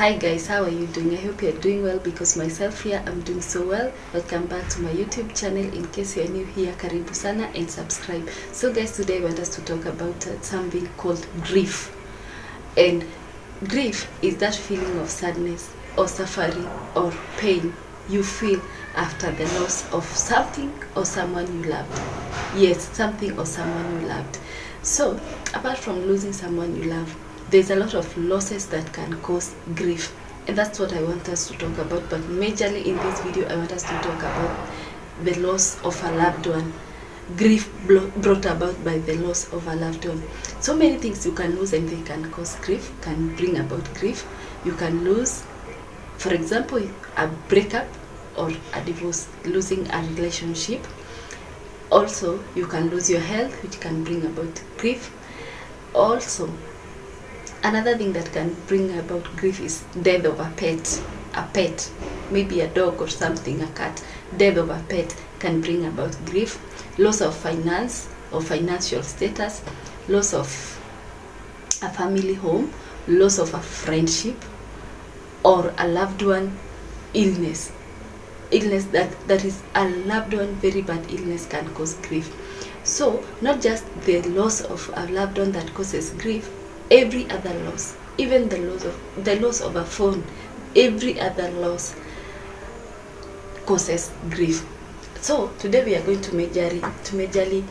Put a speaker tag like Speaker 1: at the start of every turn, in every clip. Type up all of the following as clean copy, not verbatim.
Speaker 1: Hi guys, how are you doing? I hope you're doing well, because myself here, I'm doing so well. Welcome back to my YouTube channel. In case you're new here, karibu sana and subscribe. So guys, today I want us to talk about something called grief. And grief is that feeling of sadness or suffering or pain you feel after the loss of something or someone you loved. Yes, something or someone you loved. So apart from losing someone you love, there's a lot of losses that can cause grief, and that's what I want us to talk about. But majorly in this video, I want us to talk about the loss of a loved one, grief brought about by the loss of a loved one. So many things you can lose and they can cause grief, can bring about grief. You can lose, for example, a breakup or a divorce, losing a relationship. Also, you can lose your health, which can bring about grief. Also, another thing that can bring about grief is death of a pet, maybe a dog or something, a cat. Death of a pet can bring about grief. Loss of finance or financial status, loss of a family home, loss of a friendship, or a loved one illness that is a loved one, very bad illness, can cause grief. So not just the loss of a loved one that causes grief, every other loss, even the loss of a phone, every other loss causes grief. So today we are going to majorly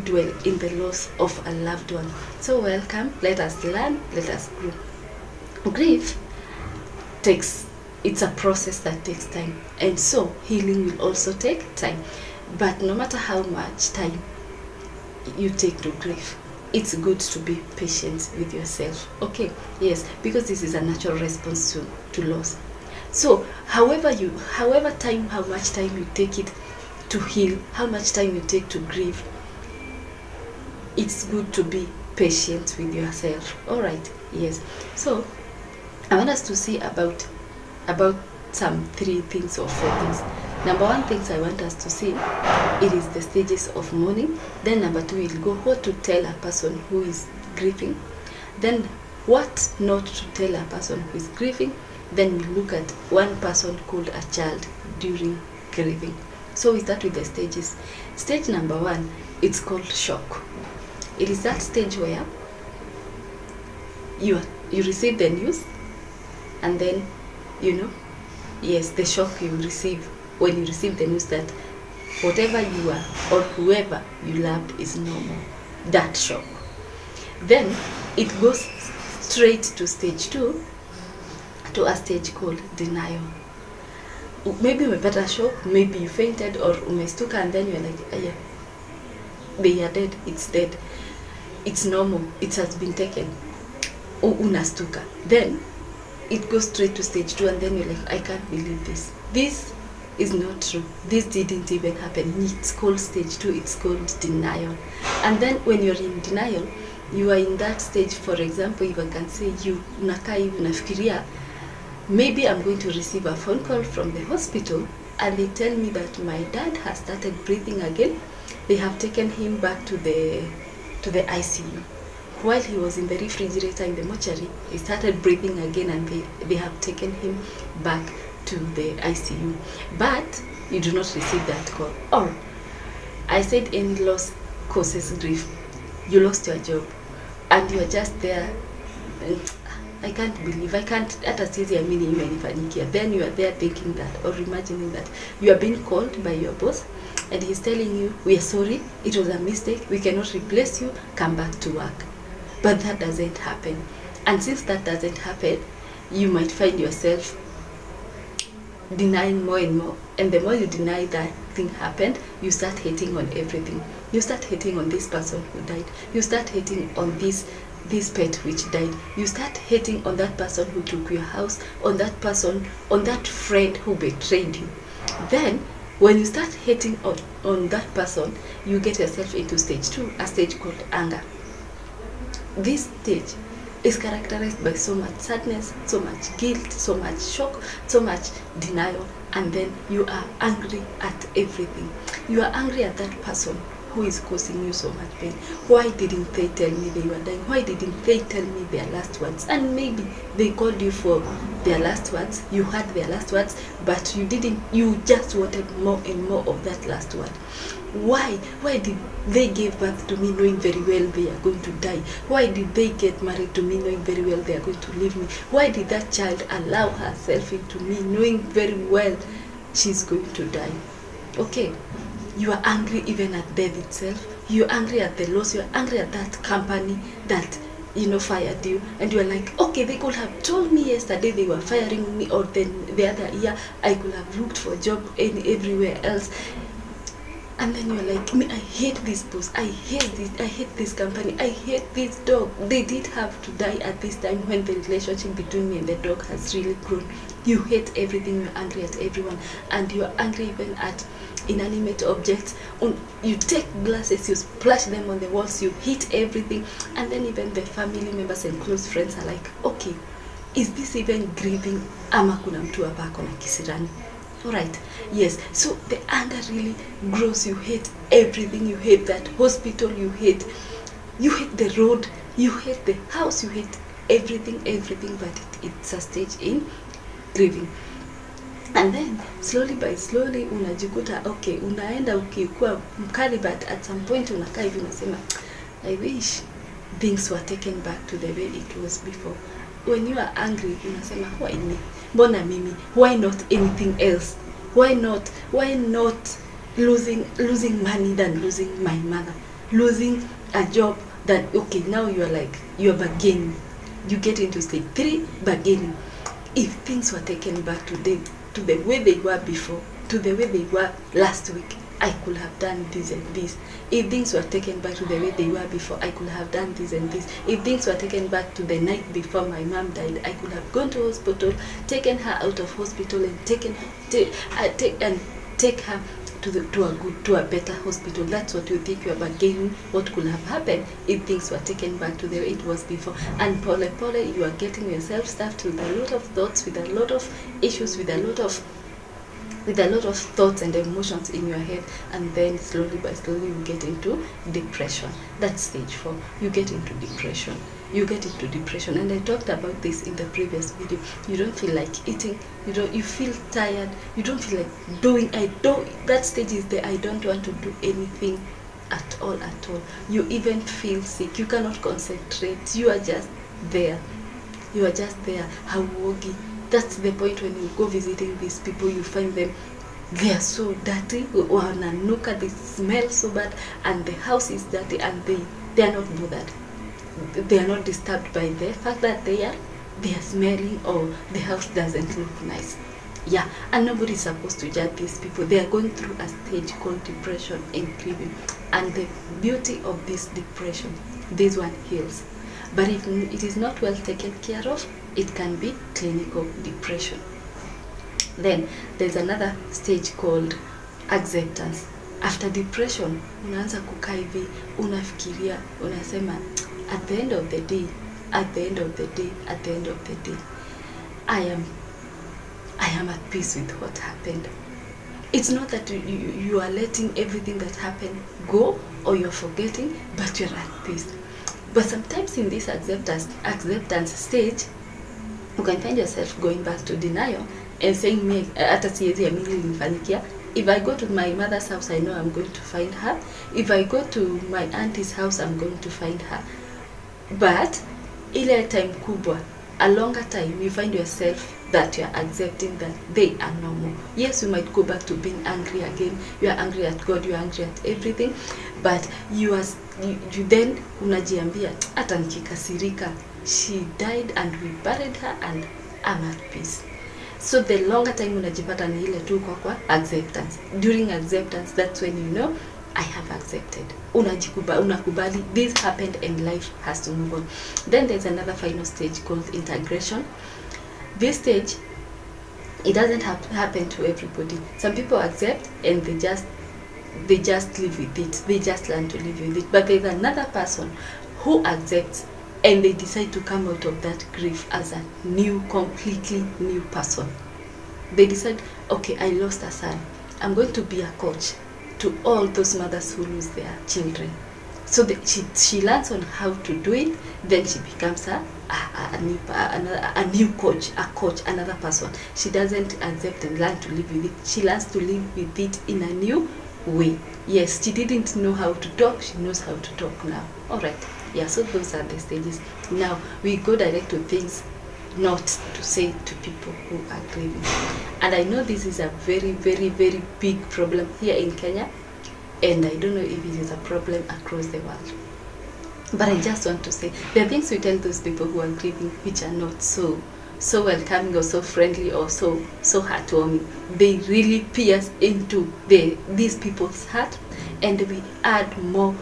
Speaker 1: dwell in the loss of a loved one. So welcome, let us learn, let us grow. Grief it's a process that takes time, and so healing will also take time. But no matter how much time you take to grieve, it's good to be patient with yourself. Okay, yes, because this is a natural response to loss. So how much time you take it to heal, how much time you take to grieve, it's good to be patient with yourself. All right, yes. So I want us to see about some 3 things or 4 things. Number 1 things I want us to see, it is the stages of mourning. Then number 2, we'll go what to tell a person who is grieving. Then what not to tell a person who is grieving. Then we look at one person called a child during grieving. So we start with the stages. Stage number 1, it's called shock. It is that stage where you receive the news, and then the shock you receive when you receive the news that whatever you are or whoever you loved is no more. That shock. Then it goes straight to stage 2, to a stage called denial. Maybe umepata shock, maybe you fainted or umestuka, and then you're like, they are dead, it's dead, it's normal, it has been taken. Unastuka. Then it goes straight to stage 2, and then you're like, I can't believe this. This is not true. This didn't even happen. It's called stage 2. It's called denial. And then when you're in denial, you are in that stage. For example, if I can say, you unakaa hivi unafikiria, maybe I'm going to receive a phone call from the hospital, and they tell me that my dad has started breathing again. They have taken him back to the ICU. While he was in the refrigerator in the mortuary, he started breathing again, and they have taken him back to the ICU. But you do not receive that call. Or I said any loss causes grief. You lost your job and you are just there. I can't believe, hata siwezi amini imenifanyikia. Then you are there thinking that, or imagining that you are being called by your boss, and he's telling you, we are sorry, it was a mistake, we cannot replace you, come back to work. But that doesn't happen. And since that doesn't happen, you might find yourself denying more and more. And the more you deny that thing happened, you start hating on everything. You start hating on this person who died. You start hating on this pet which died. You start hating on that person who took your house, on that person, on that friend who betrayed you. Then when you start hating on that person, you get yourself into stage 2, a stage called anger. This stage is characterized by so much sadness, so much guilt, so much shock, so much denial, and then you are angry at everything. You are angry at that person who is causing you so much pain? Why didn't they tell me they were dying? Why didn't they tell me their last words? And maybe they called you for their last words, you heard their last words, but you didn't, you just wanted more and more of that last word. Why did they give birth to me knowing very well they are going to die? Why did they get married to me knowing very well they are going to leave me? Why did that child allow herself into me knowing very well she's going to die? Okay, you are angry even at death itself. You're angry at the loss. You're angry at that company that, you know, fired you, and you're like, okay, they could have told me yesterday they were firing me, or then the other year I could have looked for a job everywhere else. And then you're like, me, I hate this boss, I hate this company, I hate this dog. They did have to die at this time when the relationship between me and the dog has really grown. You hate everything, you're angry at everyone, and you're angry even at inanimate objects. You take glasses, you splash them on the walls, you hit everything, and then even the family members and close friends are like, okay, is this even grieving? Ama kuna mtu hapa ako na kisirani. Alright, yes, so the anger really grows. You hate everything. You hate that hospital, you hate the road, you hate the house, you hate everything, but it's a stage in grieving. And then slowly by slowly unajikuta, okay, unaenda ukikuwa mkali, but at some point unakaa hivi unasema, I wish things were taken back to the way it was before. When you are angry, unasema, why me? Mbona mimi? Why not anything else? Why not losing money than losing my mother? Losing a job that, okay, now you are like, you are bargaining. You get into stage 3, bargaining. If things were taken back to the way they were before, to the way they were last week, I could have done this and this. If things were taken back to the way they were before, I could have done this and this. If things were taken back to the night before my mom died, I could have gone to hospital, taken her out of hospital, and take her to a better hospital. That's what you think you are bargaining. What could have happened if things were taken back to the way it was before? And pole, you are getting yourself stuffed with a lot of thoughts, with a lot of issues, with a lot of thoughts and emotions in your head, and then slowly by slowly you get into depression. That's stage 4. You get into depression. And I talked about this in the previous video. You don't feel like eating, you feel tired, you don't feel like doing, that stage is the I don't want to do anything at all. You even feel sick, you cannot concentrate, you are just there, hauogi. That's the point when you go visiting these people, you find them, they are so dirty, wananuka, they smell so bad, and the house is dirty, and they are not bothered. They are not disturbed by the fact that they are smelling, or the house doesn't look nice. Yeah, and nobody is supposed to judge these people. They are going through a stage called depression and grieving. And the beauty of this depression, this one heals. But if it is not well taken care of, it can be clinical depression. Then there's another stage called acceptance. After depression, unaanza kukaa hivi, unafikiria, unasema, at the end of the day, I am at peace with what happened. It's not that you are letting everything that happened go, or you're forgetting, but you're at peace. But sometimes in this acceptance stage, you can find yourself going back to denial and saying, me, hata siwezi amini ilinifanyikia. If I go to my mother's house, I know I'm going to find her. If I go to my auntie's house, I'm going to find her. But ile time kubwa, a longer time, you find yourself that you are accepting that they are normal. Yes, you might go back to being angry again. You are angry at God, you are angry at everything, but you then unajiambia, hata nikikasirika, she died and we buried her and I'm at peace. So the longer time unajipata ni ile tu kwa acceptance. During acceptance, that's when you know, I have accepted. Unakubali, this happened and life has to move on. Then there's another final stage called integration. This stage, it doesn't happen to everybody. Some people accept and they just live with it. They just learn to live with it. But there's another person who accepts and they decide to come out of that grief as a completely new person. They decide, okay, I lost a son. I'm going to be a coach to all those mothers who lose their children. So she learns on how to do it, then she becomes a new coach, another person. She doesn't accept and learn to live with it. She learns to live with it in a new way. Yes, she didn't know how to talk, she knows how to talk now. All right, yeah, so those are the stages. Now we go direct to things not to say to people who are grieving. And I know this is a very, very, very big problem here in Kenya, and I don't know if it is a problem across the world. But I just want to say, there are things we tell those people who are grieving which are not so welcoming or so friendly or so heartwarming. They really pierce into these people's heart, and we add more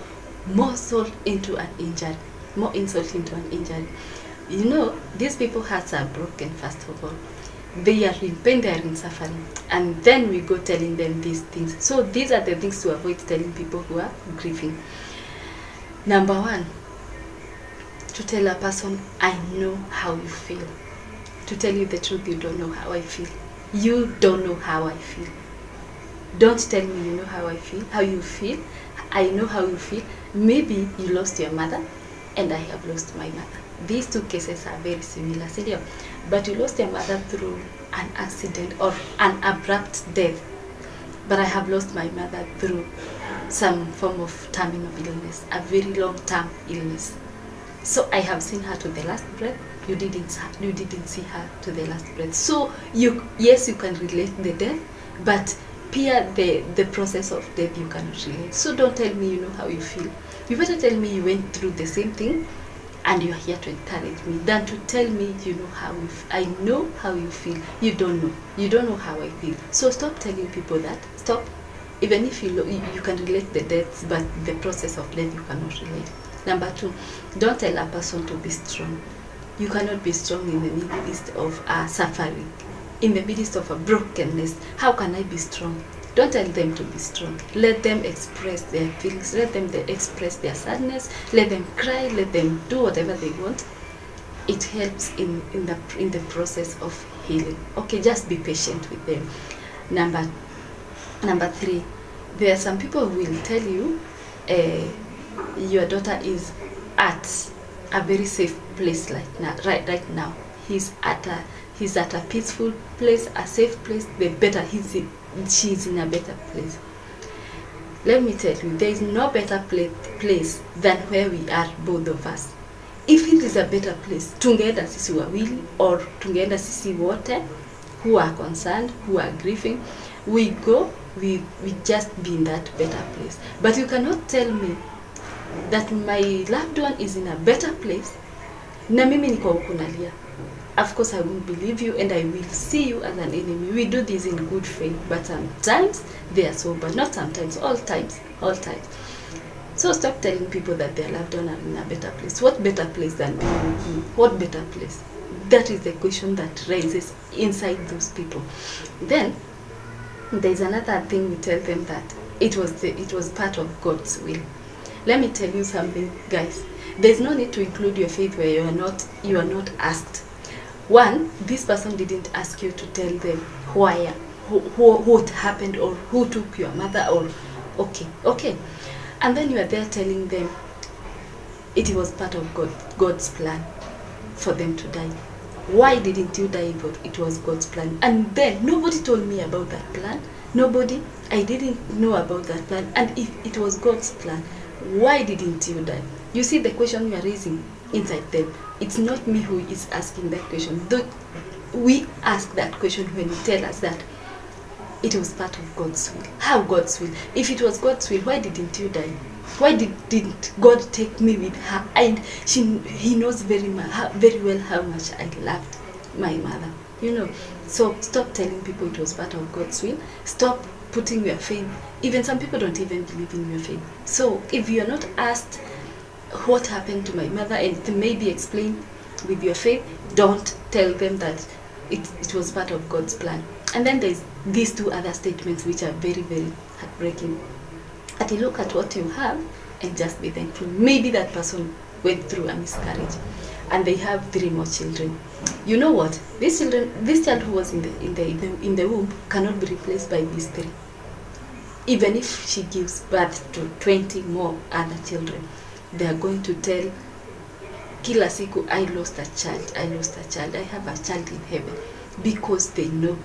Speaker 1: salt into an injury, more insult into an injury. You know, these people's hearts are broken, first of all. They are in pain, they are in suffering, and then we go telling them these things. So these are the things to avoid telling people who are grieving. Number one, to tell a person, I know how you feel. To tell you the truth, you don't know how I feel. You don't know how I feel. Don't tell me you know how I feel, how you feel. I know how you feel. Maybe you lost your mother, and I have lost my mother. These two cases are very similar, but you lost your mother through an accident or an abrupt death. But I have lost my mother through some form of terminal illness, a very long-term illness. So I have seen her to the last breath. You didn't see her to the last breath. So yes, you can relate the death, but the process of death you cannot relate. So don't tell me you know how you feel. You better tell me you went through the same thing, and you are here to encourage me, than to tell me you know how I know how you feel. You don't know how I feel. So stop telling people that. Stop. Even if you can relate the deaths, but the process of death you cannot relate. Number two, don't tell a person to be strong. You cannot be strong in the midst of suffering, in the midst of a brokenness. How can I be strong? Don't tell them to be strong. Let them express their feelings. Let them express their sadness. Let them cry. Let them do whatever they want. It helps in the process of healing. Okay, just be patient with them. Number three, there are some people who will tell you your daughter is at a very safe place right now. He's at a peaceful place, a safe place. She's in a better place. Let me tell you, there is no better place than where we are, both of us. If it is a better place, tungeenda sisi wawili, or tungeenda sisi wote who are concerned, who are grieving, we just be in that better place. But you cannot tell me that my loved one is in a better place na mimi niko huku nalia. Of course I won't believe you, and I will see you as an enemy. We do this in good faith, but sometimes they are sober. Not sometimes, all times. So stop telling people that their loved one are in a better place. What better place than being with me? What better place? That is the question that rises inside those people. Then there's another thing we tell them, that it was part of God's will. Let me tell you something, guys. There's no need to include your faith where you are not asked. One, this person didn't ask you to tell them what happened, or who took your mother, or okay. And then you are there telling them it was part of God's plan for them to die. Why didn't you die if it was God's plan? And then nobody told me about that plan. I didn't know about that plan. And if it was God's plan, why didn't you die? You see the question you are raising inside them. It's not me who is asking that question. We ask that question when you tell us that it was part of God's will. How God's will? If it was God's will, why didn't you die? Why didn't God take me with her? And He knows very well how much I loved my mother. So stop telling people it was part of God's will. Stop putting your faith. Even some people don't even believe in your faith. So if you are not asked what happened to my mother and maybe explain with your faith, don't tell them that it was part of God's plan. And then there's these two other statements which are very, very heartbreaking. At a look at what you have and just be thankful. Maybe that person went through a miscarriage and they have 3 more children. You know what? This child who was in the womb cannot be replaced by these 3. even if she gives birth to 20 more other children, they are going to tell kila siku, I lost a child, I lost a child, I have a child in heaven, because they know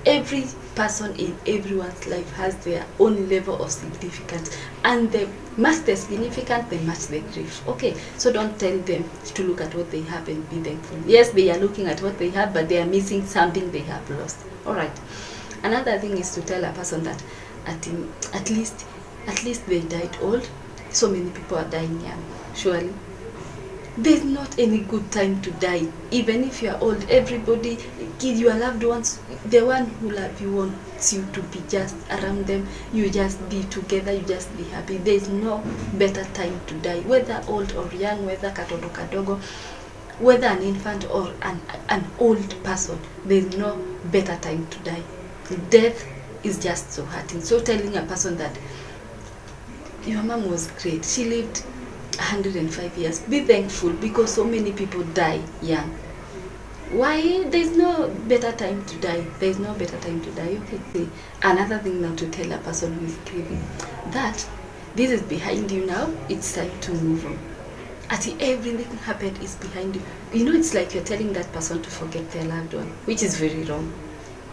Speaker 1: every person in everyone's life has their own level of significance, and they match the significance, they match the grief. Okay, so don't tell them to look at what they have and be thankful. Yes, they are looking at what they have, but they are missing something they have lost. All right. Another thing is to tell a person that at least they died old. So many people are dying young. Surely there's not any good time to die. Even if you are old, everybody, your loved ones, the one who love you wants you to be just around them. You just be together, you just be happy. There's no better time to die, whether old or young, whether katoto kadogo, whether an infant or an old person. There's no better time to die. Death is just so hurting. So telling a person that your mom was great, she lived 105 years, be thankful, because so many people die young. Why? There's no better time to die. There's no better time to die. Okay. Another thing now, to tell a person who is grieving that this is behind you now, it's time to move on. Everything happened is behind you. It's like you're telling that person to forget their loved one, which is very wrong.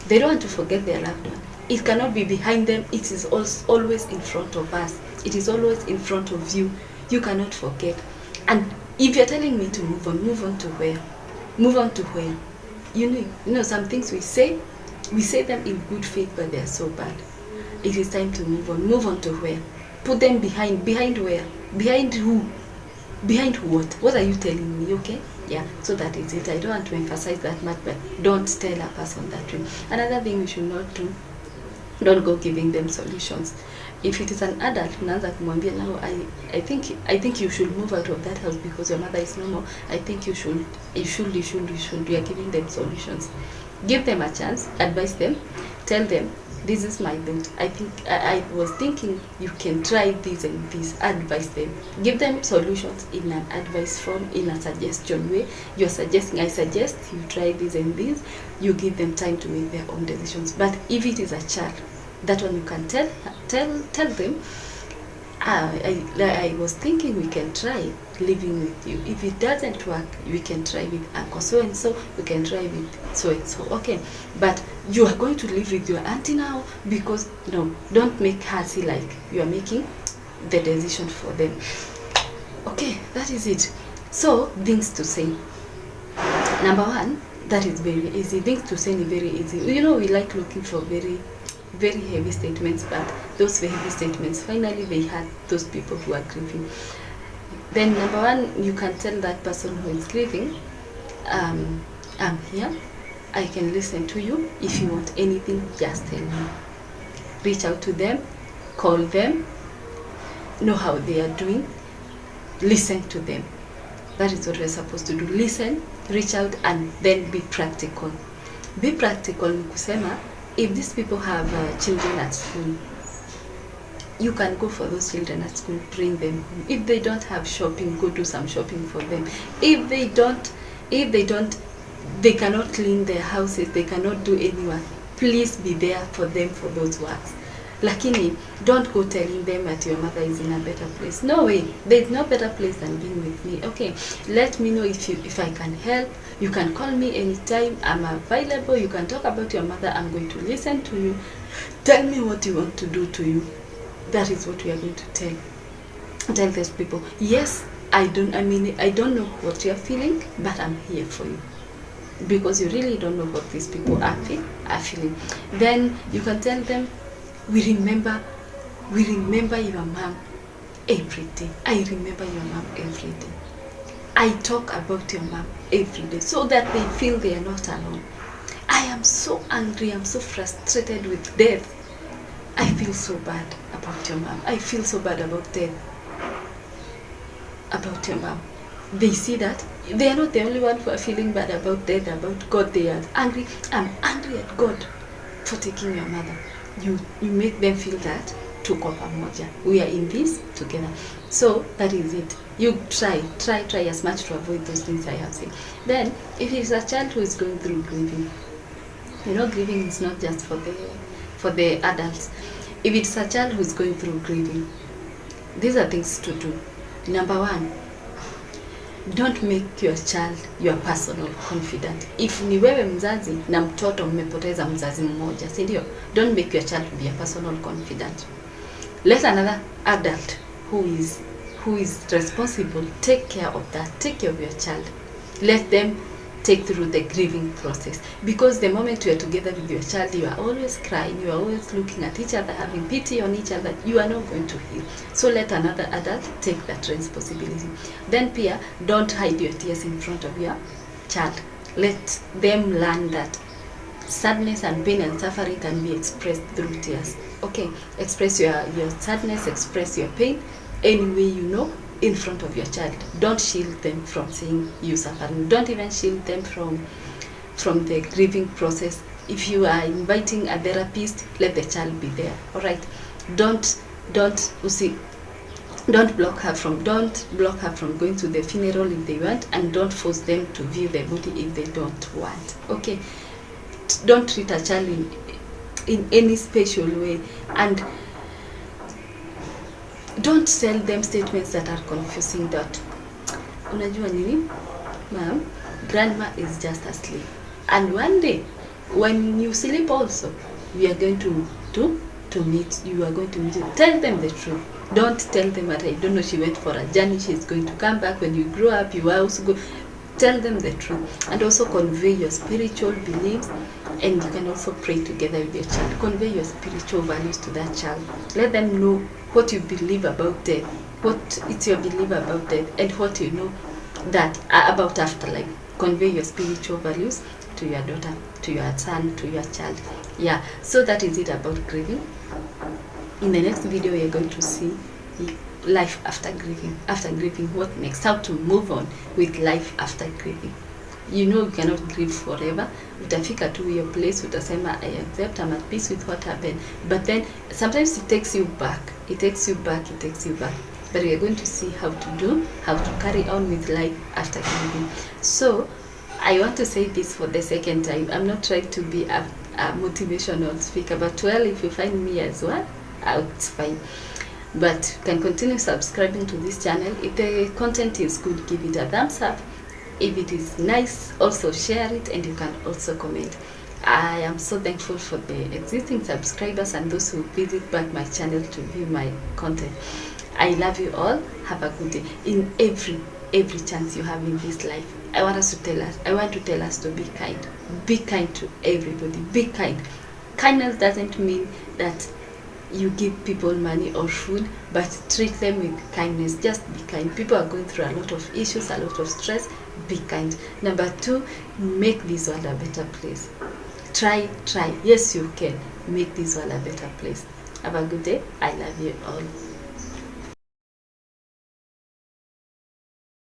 Speaker 1: They don't want to forget their loved one. It cannot be behind them. It is always in front of us. It is always in front of you. You cannot forget. And if you're telling me to move on to where? Move on to where? You know, some things we say them in good faith, but they're so bad. It is time to move on. Move on to where? Put them behind. Behind where? Behind who? Behind what? What are you telling me? Okay? Yeah, so that is it. I don't want to emphasize that much, but don't tell a person that way. Another thing we should not do, don't go giving them solutions. If it is an adult, unaanza kumwambia now, I think you should move out of that house because your mother is no more. I think you should. You are giving them solutions. Give them a chance, advise them, tell them, this is my thought. I think I was thinking you can try this and this. Advise them. Give them solutions in an advice form, in a suggestion way. You're suggesting, I suggest you try this and this. You give them time to make their own decisions. But if it is a child, that one you can tell them, I was thinking we can try living with you. If it doesn't work, we can try with uncle so and so, we can try with so and so. Okay, but you are going to live with your auntie now, because no, don't make her see like you are making the decision for them. Okay, that is it. So things to say. Number one, that is very easy. Things to say is very easy. We like looking for very heavy statements, but those heavy statements, finally they hurt those people who are grieving. Then number one, you can tell that person who is grieving, I'm here, I can listen to you. If you want anything, just tell me. Reach out to them, call them, know how they are doing, listen to them. That is what we're supposed to do. Listen, reach out, and then be practical. Be practical ni kusema, if these people have children at school, you can go for those children at school, bring them home. If they don't have shopping, go do some shopping for them. If they cannot clean their houses, they cannot do any work, please be there for them for those works. Lakini, don't go telling them that your mother is in a better place. No way. There's no better place than being with me. Okay, let me know if I can help. You can call me anytime. I'm available. You can talk about your mother. I'm going to listen to you. Tell me what you want to do to you. That is what we are going to tell those people. Yes, I don't know what you're feeling, but I'm here for you. Because you really don't know what these people are feeling. Then you can tell them, we remember your mom every day. I remember your mom every day. I talk about your mom every day, so that they feel they are not alone. I am so angry, I'm so frustrated with death. I feel so bad about your mom. I feel so bad about death. About your mom. They see that they are not the only one who are feeling bad about death, about God. They are angry. I'm angry at God for taking your mother. You make them feel that tuko pamoja. We are in this together. So that is it. You try as much to avoid those things I have said. Then, if it's a child who is going through grieving, grieving is not just for the adults. If it's a child who's going through grieving, these are things to do. Number one, don't make your child your personal confidant. If ni wewe mzazi na mtoto mmepoteza mzazi mmoja, si ndio? Don't make your child be a personal confidant. Let another adult who is responsible take care of that. Take care of your child. Let them take through the grieving process, because the moment you are together with your child, you are always crying, you are always looking at each other, having pity on each other. You are not going to heal. So let another adult take that responsibility. Then pia, don't hide your tears in front of your child. Let them learn that sadness and pain and suffering can be expressed through tears. Okay, express your sadness, express your pain any way you know, in front of your child. Don't shield them from seeing you suffering. Don't even shield them from the grieving process. If you are inviting a therapist, let the child be there. All right. Don't block her from going to the funeral if they want, and don't force them to view the body if they don't want. Okay. Don't treat a child in any special way, and don't tell them statements that are confusing, that unajua nini, ma'am, grandma is just asleep, and one day when you sleep also, we are going to meet, you are going to meet. Tell them the truth. Don't tell them that I don't know, she went for a journey, she's going to come back. When you grow up, you are also go. Tell them the truth, and also convey your spiritual beliefs, and you can also pray together with your child. Convey your spiritual values to that child. Let them know what you believe about death, what is your belief about death, and what you know that about afterlife. Convey your spiritual values to your daughter, to your son, to your child. Yeah, so that is it about grieving. In the next video, we are going to see life after grieving. After grieving, what next? How to move on with life after grieving. You know, you cannot grieve forever. Utafika to your place, utasema I accept, I'm at peace with what happened. But then sometimes it takes you back. It takes you back. But we are going to see how to carry on with life after grieving. So I want to say this for the second time. I'm not trying to be a motivational speaker, but well, if you find me as well, it's fine. But you can continue subscribing to this channel. If the content is good, give it a thumbs up. If it is nice, also share it, and you can also comment. I am so thankful for the existing subscribers and those who visit back my channel to view my content. I love you all. Have a good day. In every chance you have in this life, I want to tell us to be kind. Be kind to everybody. Be kind. Kindness doesn't mean that you give people money or food, but treat them with kindness. Just be kind. People are going through a lot of issues, a lot of stress. Be kind. Number 2, make this world a better place. Try. Yes, you can make this world a better place. Have a good day. I love you all.